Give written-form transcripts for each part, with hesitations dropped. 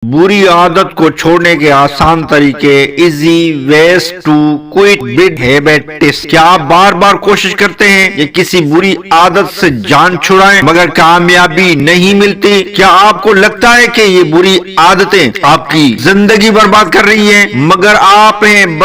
बुरी आदत को छोड़ने के आसान तरीके, easy ways to quit bad habits. क्या आप बार बार कोशिश करते हैं कि किसी बुरी आदत से जान छुड़ाएं मगर कामयाबी नहीं मिलती? क्या आपको लगता है कि ये बुरी आदतें आपकी जिंदगी बर्बाद कर रही हैं मगर आप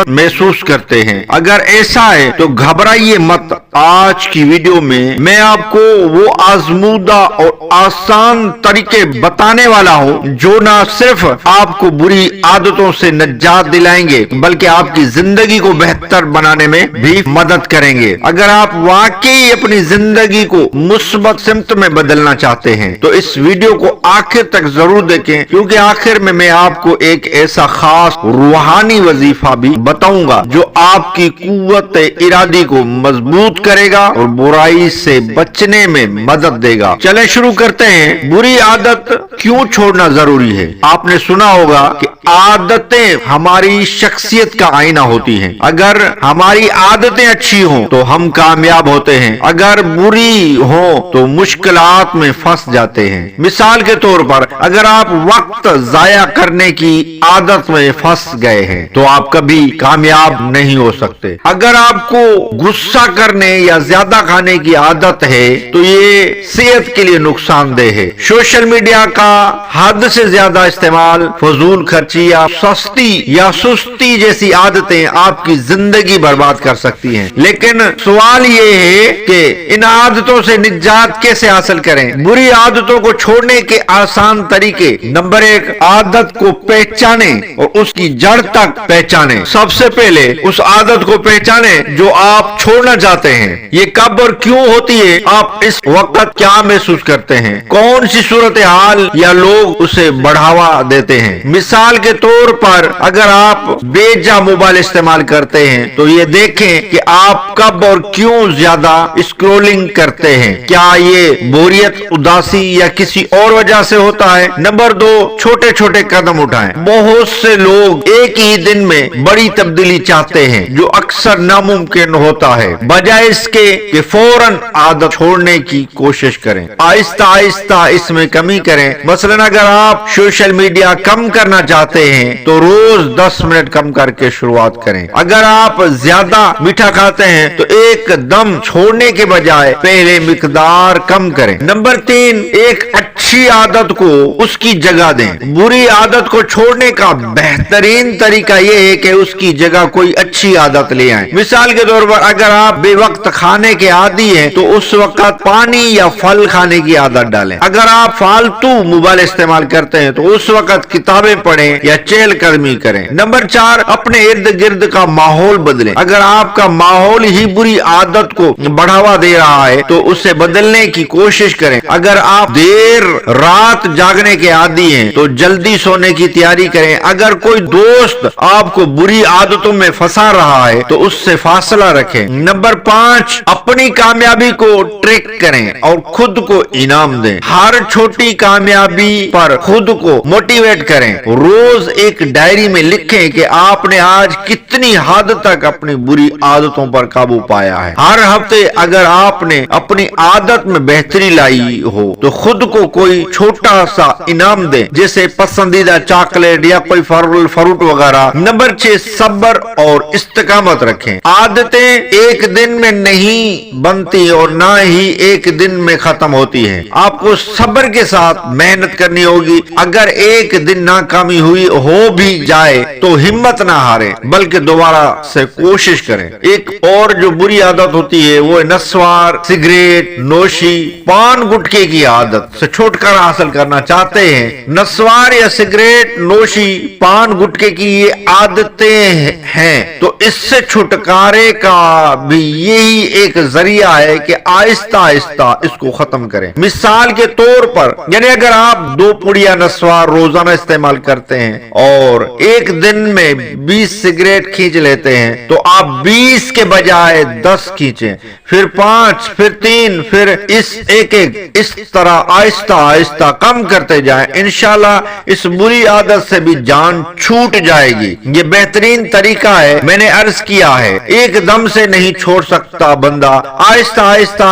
महसूस करते हैं? अगर ऐसा है तो घबराइए मत। आज की वीडियो में मैं आपको वो आजमूदा और आसान तरीके बताने वाला हूँ जो ना सिर्फ आपको बुरी आदतों से निजात दिलाएंगे बल्कि आपकी जिंदगी को बेहतर बनाने में भी मदद करेंगे। अगर आप वाकई अपनी जिंदगी को मुस्बत सिमत में बदलना चाहते हैं तो इस वीडियो को आखिर तक जरूर देखें, क्योंकि आखिर में मैं आपको एक ऐसा खास रूहानी वजीफा भी बताऊंगा जो आपकी कुव्वत इरादी को मजबूत करेगा और बुराई से बचने में मदद देगा। चलें शुरू करते हैं। बुरी आदत क्यों छोड़ना जरूरी है? आपने सुना होगा कि आदतें हमारी शख्सियत का आईना होती हैं। अगर हमारी आदतें अच्छी हों तो हम कामयाब होते हैं, अगर बुरी हो तो मुश्किलात में फंस जाते हैं। मिसाल के तौर पर अगर आप वक्त जाया करने की आदत में फंस गए हैं तो आप कभी कामयाब नहीं हो सकते। अगर आपको गुस्सा करने या ज्यादा खाने की आदत है तो ये सेहत के लिए नुकसानदेह है। सोशल मीडिया का हद से ज्यादा इस्तेमाल, फजूल खर्ची या सस्ती या सुस्ती जैसी आदतें आपकी जिंदगी बर्बाद कर सकती हैं। लेकिन सवाल ये है कि इन आदतों से निजात कैसे हासिल करें? बुरी आदतों को छोड़ने के आसान तरीके। नंबर 1, आदत को पहचाने और उसकी जड़ तक पहचाने। सबसे पहले उस आदत को पहचाने जो आप छोड़ना चाहते हैं। ये कब और क्यों होती है? आप इस वक्त क्या महसूस करते हैं? कौन सी सूरत हाल या लोग उसे बढ़ावा देते हैं? मिसाल के तौर पर अगर आप बेजा मोबाइल इस्तेमाल करते हैं तो ये देखें कि आप कब और क्यों ज्यादा स्क्रॉलिंग करते हैं। क्या ये बोरियत, उदासी या किसी और वजह से होता है? नंबर 2, छोटे छोटे कदम उठाएं। बहुत से लोग एक ही दिन में बड़ी तब्दीली चाहते हैं जो अक्सर नामुमकिन होता है। बजाय इसके कि फौरन आदत छोड़ने की कोशिश करें, आहिस्ता आहिस्ता इसमें कमी करें। मसलन अगर आप सोशल मीडिया कम करना चाहते हैं तो रोज 10 मिनट कम करके शुरुआत करें। अगर आप ज्यादा मीठा खाते हैं तो एकदम छोड़ने के बजाय पहले मिकदार कम करें। नंबर 3, एक अच्छी आदत को उसकी जगह दें। बुरी आदत को छोड़ने का बेहतरीन तरीका यह है कि उसकी जगह कोई अच्छी आदत ले आएं। मिसाल के तौर पर अगर आप बेवक्त खाने के आदी हैं तो उस वक्त पानी या फल खाने की आदत डालें। अगर आप फालतू मोबाइल इस्तेमाल करते हैं तो उस वक्त किताबें पढ़ें या चहलकदमी करें। नंबर 4, अपने इर्द गिर्द का माहौल बदलें। अगर आपका माहौल ही बुरी आदत को बढ़ावा दे रहा है तो उसे बदलने की कोशिश करें। अगर आप देर रात जागने के आदी हैं तो जल्दी सोने की तैयारी करें। अगर कोई दोस्त आपको बुरी आदतों में फंसा रहा है तो उससे फासला रखें। नंबर 5, अपनी कामयाबी को ट्रैक करें और खुद को इनाम दें। हर छोटी कामयाबी पर खुद को मोटिवेट करें। रोज एक डायरी में लिखें कि आपने आज कितनी हद तक अपनी बुरी आदतों पर काबू पाया है। हर हफ्ते अगर आपने अपनी आदत में बेहतरी लाई हो तो खुद को कोई छोटा सा इनाम दें, जैसे पसंदीदा चॉकलेट या कोई फल फ्रूट वगैरह। नंबर 6, सब्र और इस्तिकामत रखें। आदतें एक दिन में नहीं बनती और ना ही एक दिन में खत्म होती है। आपको सब्र के साथ मेहनत करनी होगी। अगर एक दिन नाकामी हुई हो भी जाए तो हिम्मत ना हारे बल्कि दोबारा से कोशिश करें। एक और जो बुरी आदत होती है वो है नस्वार, सिगरेट नोशी, पान गुटखे की आदत से छुटकारा हासिल करना चाहते हैं। नस्वार या सिगरेट नोशी, पान गुटखे की ये आदतें हैं तो इससे छुटकारे का भी यही एक जरिया है कि आहिस्ता आहिस्ता इसको खत्म करें। मिसाल के तौर पर यानी अगर आप 2 पुड़िया नस्वार रोजाना इस्तेमाल करते हैं और एक दिन में 20 सिगरेट खींच लेते हैं तो आप 20 के बजाय 10 खींचें। پھر 5، پھر 3، پھر اس طرح آہستہ آہستہ کم کرتے جائیں، انشاءاللہ اس بری عادت سے بھی جان چھوٹ جائے گی۔ یہ بہترین طریقہ ہے، میں نے عرض کیا ہے ایک دم سے نہیں چھوڑ سکتا بندہ، آہستہ آہستہ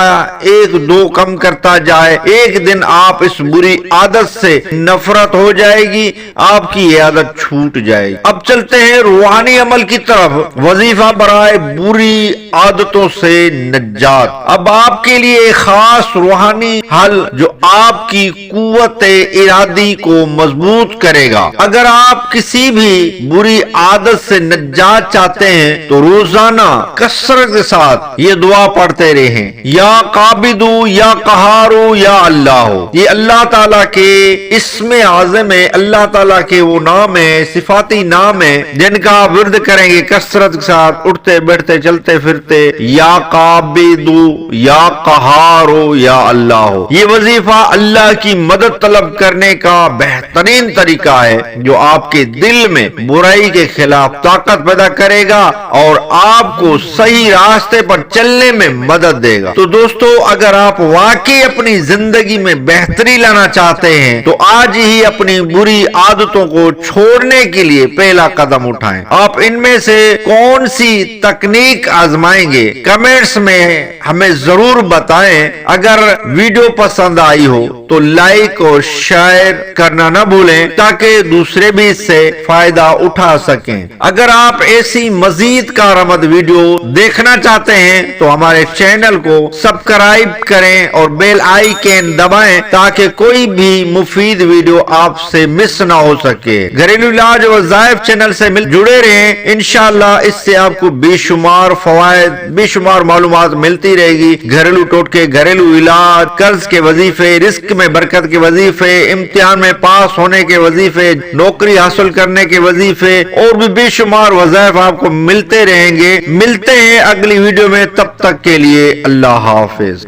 1-2 کم کرتا جائے، ایک دن آپ اس بری عادت سے نفرت ہو جائے گی، آپ کی یہ عادت چھوٹ جائے گی۔ اب چلتے ہیں روحانی عمل کی طرف، وظیفہ برائے بری عادتوں سے نجات۔ اب آپ کے لیے ایک خاص روحانی حل جو آپ کی قوت ارادی کو مضبوط کرے گا۔ اگر آپ کسی بھی بری عادت سے نجات چاہتے ہیں تو روزانہ کثرت کے ساتھ یہ دعا پڑھتے رہیں، یا قابض یا قہار یا اللہ۔ یہ اللہ تعالیٰ کے اسم اعظم ہے، اللہ تعالیٰ کے وہ نام ہے، صفاتی نام ہے جن کا آپ ورد کریں گے کثرت کے ساتھ، اٹھتے بیٹھتے چلتے پھرتے، یا قابض یا قہار یا اللہ۔ یہ وظیفہ اللہ کی مدد طلب کرنے کا بہترین طریقہ ہے جو آپ کے دل میں برائی کے خلاف طاقت پیدا کرے گا اور آپ کو صحیح راستے پر چلنے میں مدد دے گا۔ تو دوستو، اگر آپ واقعی اپنی زندگی میں بہتری لانا چاہتے ہیں تو آج ہی اپنی بری عادتوں کو چھوڑنے کے لیے پہلا قدم اٹھائیں۔ آپ ان میں سے کون سی تکنیک آزمائیں گے کمنٹس میں ہمیں ضرور بتائیں۔ اگر ویڈیو پسند آئی ہو تو لائک اور شیئر کرنا نہ بھولیں تاکہ دوسرے بھی اس سے فائدہ اٹھا سکیں۔ اگر آپ ایسی مزید کارآمد ویڈیو دیکھنا چاہتے ہیں تو ہمارے چینل کو سبسکرائب کریں اور بیل آئیکن دبائیں تاکہ کوئی بھی مفید ویڈیو آپ سے مس نہ ہو سکے۔ گھریلو علاج اور وظائف چینل سے جڑے رہیں، انشاءاللہ اس سے آپ کو بے شمار فوائد، بے شمار معلومات ملتی رہے گی۔ گھریلو ٹوٹکے، گھریلو علاج، قرض کے وظیفے، رزق میں برکت کے وظیفے، امتحان میں پاس ہونے کے وظیفے، نوکری حاصل کرنے کے وظیفے اور بھی بے شمار وظائف آپ کو ملتے رہیں گے۔ ملتے ہیں اگلی ویڈیو میں، تب تک کے لیے اللہ حافظ۔